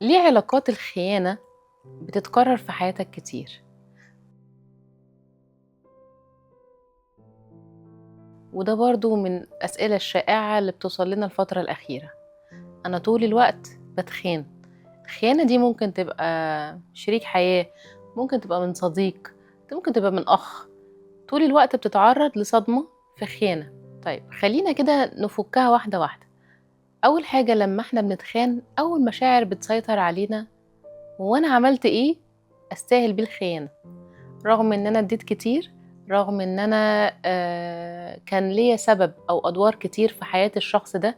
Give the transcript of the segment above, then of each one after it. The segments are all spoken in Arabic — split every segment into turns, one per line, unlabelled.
ليه علاقات الخيانة بتتكرر في حياتك كتير؟ وده برضو من الأسئلة الشائعة اللي بتوصل لنا الفترة الأخيرة. أنا طول الوقت بتخان. الخيانة دي ممكن تبقى شريك حياة، ممكن تبقى من صديق، ممكن تبقى من أخ. طول الوقت بتتعرض لصدمة في خيانة. طيب خلينا كده نفكها واحدة واحدة. أول حاجة لما احنا بنتخان، أول مشاعر بتسيطر علينا هو أنا عملت إيه أستاهل بيه الخيانة؟ رغم ان انا اديت كتير، رغم ان انا كان ليا سبب او ادوار كتير في حياة الشخص ده،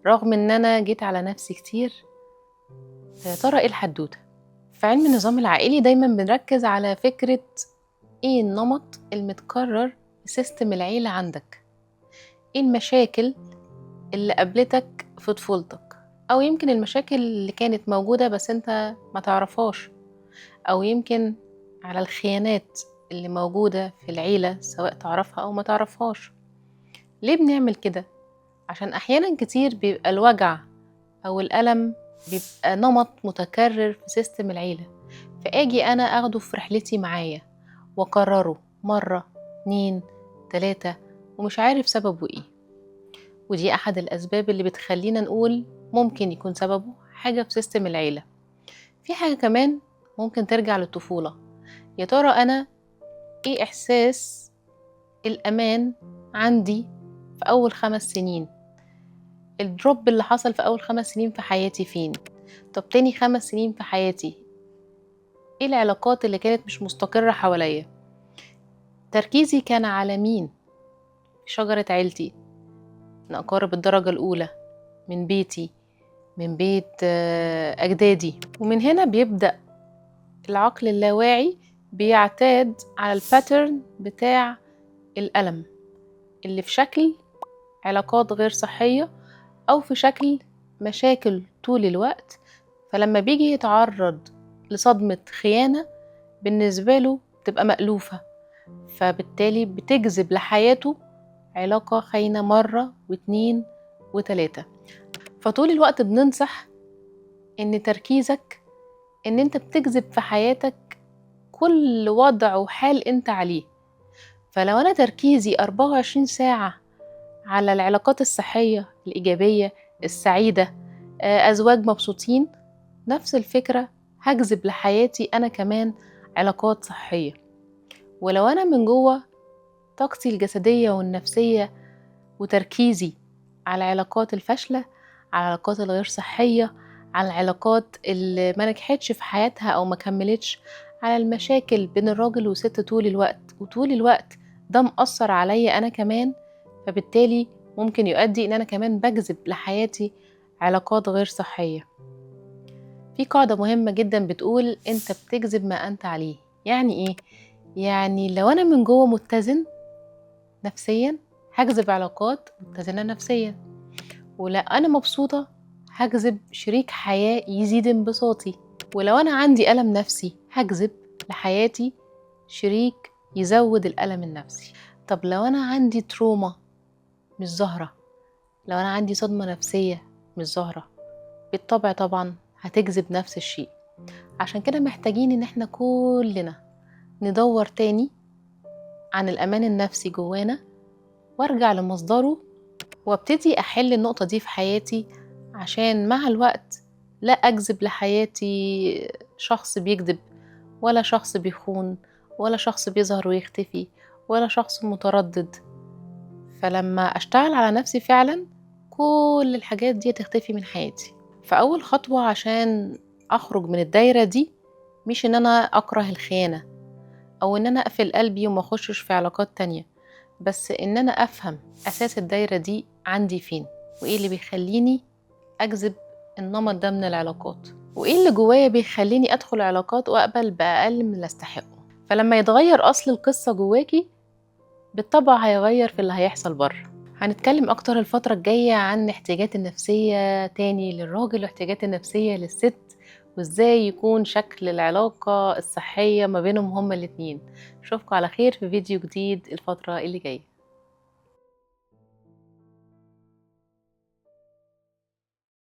رغم ان انا جيت على نفسي كتير. فيا ترى ايه الحدوتة؟ في علم النظام العائلي دايما بنركز على فكرة ايه النمط المتكرر في سيستم العيلة عندك، ايه المشاكل اللي قابلتك في طفولتك، او يمكن المشاكل اللي كانت موجودة بس انت ما تعرفهاش، أو يمكن على الخيانات اللي موجودة في العيلة سواء تعرفها أو ما تعرفهاش. ليه بنعمل كده؟ عشان أحيانا كتير بيبقى الوجع أو الألم بيبقى نمط متكرر في سيستم العيلة، فأجي أنا أخده في رحلتي معايا وأكرره مرة 2 3 ومش عارف سببه إيه. ودي أحد الأسباب اللي بتخلينا نقول ممكن يكون سببه حاجة في سيستم العيلة. في حاجة كمان ممكن ترجع للطفولة. يا ترى أنا إيه إحساس الأمان عندي في أول 5 سنين؟ الدروب اللي حصل في أول 5 سنين في حياتي فين؟ طب تاني 5 سنين في حياتي إيه العلاقات اللي كانت مش مستقرة حواليا؟ تركيزي كان على مين في شجرة عيلتي؟ من أقارب الدرجة الأولى، من بيتي، من بيت أجدادي. ومن هنا بيبدأ العقل اللاواعي بيعتاد على الباترن بتاع الألم اللي في شكل علاقات غير صحية أو في شكل مشاكل طول الوقت. فلما بيجي يتعرض لصدمة خيانة بالنسبة له بتبقى مألوفة، فبالتالي بتجذب لحياته علاقة خاينة مرة و2 و3. فطول الوقت بننصح إن تركيزك إن أنت بتجذب في حياتك كل وضع وحال أنت عليه. فلو أنا تركيزي 24 ساعة على العلاقات الصحية الإيجابية السعيدة، أزواج مبسوطين، نفس الفكرة هجذب لحياتي أنا كمان علاقات صحية. ولو أنا من جوه طاقتي الجسدية والنفسية وتركيزي على العلاقات الفاشلة، على العلاقات الغير صحية، على العلاقات اللي ما نجحتش في حياتها أو ما كملتش، على المشاكل بين الراجل والست طول الوقت وطول الوقت ده مأثر عليا أنا كمان، فبالتالي ممكن يؤدي إن أنا كمان بجذب لحياتي علاقات غير صحية. في قاعدة مهمة جدا بتقول أنت بتجذب ما أنت عليه. يعني إيه؟ يعني لو أنا من جوه متزن نفسيا هجذب علاقات متزنة نفسيا، ولو أنا مبسوطة هجذب شريك حياة يزيد انبساطي، ولو أنا عندي ألم نفسي هجذب لحياتي شريك يزود الألم النفسي. طب لو أنا عندي تروما مش ظاهرة، لو أنا عندي صدمة نفسية مش ظاهرة، بالطبع طبعا هتجذب نفس الشيء. عشان كده محتاجين إن احنا كلنا ندور تاني عن الأمان النفسي جوانا وارجع لمصدره وابتدي أحل النقطة دي في حياتي، عشان مع الوقت لا أجذب لحياتي شخص بيكذب، ولا شخص بيخون، ولا شخص بيظهر ويختفي، ولا شخص متردد. فلما أشتغل على نفسي فعلا كل الحاجات دي تختفي من حياتي. فأول خطوة عشان أخرج من الدايرة دي مش إن أنا أكره الخيانة أو إن أنا أقفل قلبي وما أخشش في علاقات تانية، بس إن أنا أفهم أساس الدايرة دي عندي فين، وإيه اللي بيخليني أجذب النمط ده من العلاقات، وإيه اللي جوايا بيخليني أدخل علاقات وأقبل بأقل من اللي أستحقه. فلما يتغير أصل القصة جواكي بالطبع هيغير في اللي هيحصل بره. هنتكلم أكتر الفترة الجاية عن الاحتياجات النفسية تاني للراجل واحتياجات النفسية للست، وإزاي يكون شكل العلاقة الصحية ما بينهم هما الاتنين. أشوفكم على خير في فيديو جديد الفترة اللي جاية.